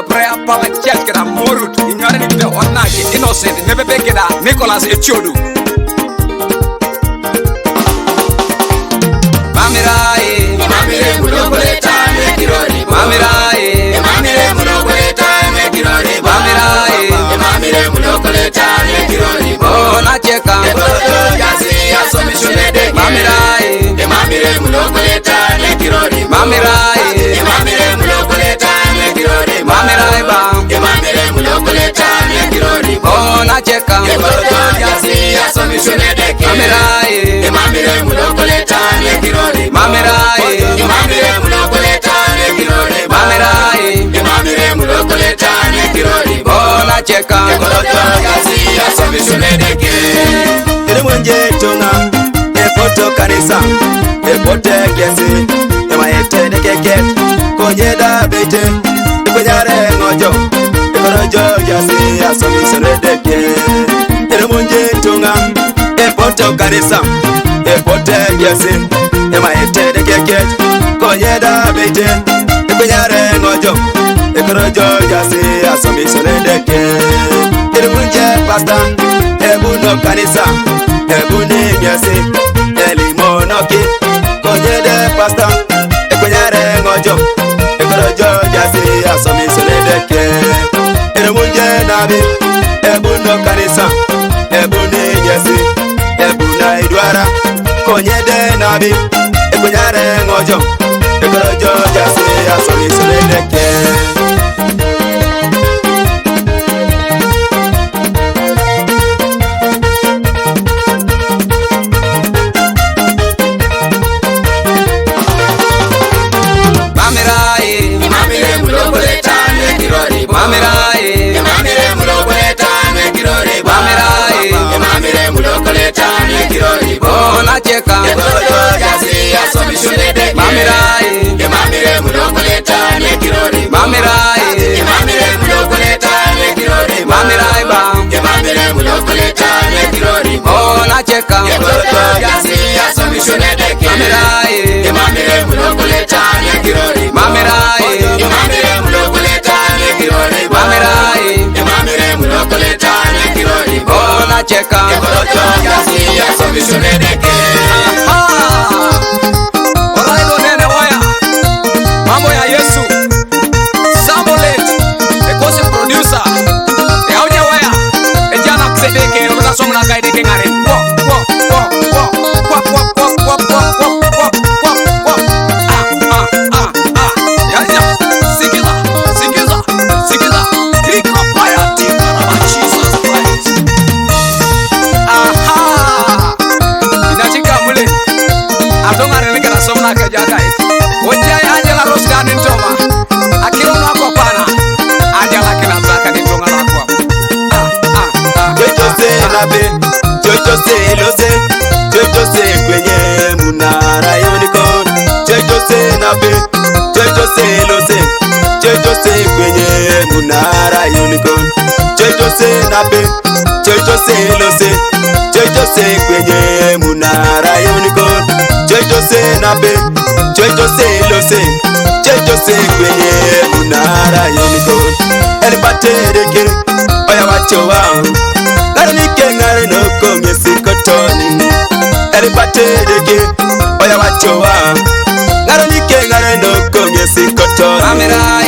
ke prayer power church ke da morut inyore ni de onna ke innocent ne bebe ke da Nicholas Echodu Mamirai Mamire mulogoleta ne kirori Mamirai Mamire mulogoleta ne kirori Mamirai Mamire mulogoleta ne kirori oh na cheka Yasi asomishunede Mamirai Mamire mulogoleta ne kirori Mamirai Mamire mulogoleta ne kirori Mamirai ba Mamire mulogoleta ne kirori oh na cheka Yasi asomishunede Mamirai Mamire mulogoleta ne kirori Mamirai Mamire mulogoleta ne kirori Mamirai Mamire mulogoleta ne kirori oh na cheka Yasi asomishunede Ere mwenje tonga epoto kanisa epote kesi ema ete de keket konyeda bete konyare ngojo ekorojo yasi asomi sonedeke Ere mwenje tonga epoto kanisa epote kesi ema ete de keket konyeda bete konyare ngojo ekorojo yasi asomi sonedeke Ere mwenje pasta ebuno kanisa ebuni miasi elimonoki konyede pasta ekwenyare ngojo ekorojo jasi asomi soledeke eremunje nabi ebuno kanisa ebuni miasi ebuna idwara konyede nabi ekwenyare ngojo ekorojo jasi asomi soledeke Mamire mulogoleta ne kirori Mamirai Mamire mulogoleta ne kirori Mamirai Mamire mulogoleta ne kirori oh na cheka Yasi asomishunede Mamirai Mamire mulogoleta ne kirori Mamirai Mamire mulogoleta ne kirori Mamirai ba Mamire mulogoleta ne kirori oh na cheka Yasi asomishunede Mamirai Mamire mulogoleta ne kirori Mamirai Mamire mulogoleta ne kirori Mamirai Mamire mulogoleta ne kirori oh na cheka Yasi asomishunede Orailo nene waya mambo ya Yesu Sambolet ekosi producer auja waya ejana ksedeke ola somna gaide ke ngare sikiza kiko paya tika Jesus Christ inachika mule atongare nikana somna ke jagai wonjai ajala roskan ntoma akirona kwa pana ajala kina zaka ni tonga lakwa Jojo se nabe Jojo se lose Jojo se kwenye munara unicorn Jojo se nabe Jojo se lose Jojo se kwenye munara unicorn Jojo se nabe Jojo se lose Jojo se kwenye munara unicorn Jojo se nabe Jojo se lose Jojo se kwenye munara unicorn Elipatereke oya wachowa Ngare nike ngare no komye sikotoni Elipatereke oya wachowa Ngare nike ngare no komye sikotoni Mamirai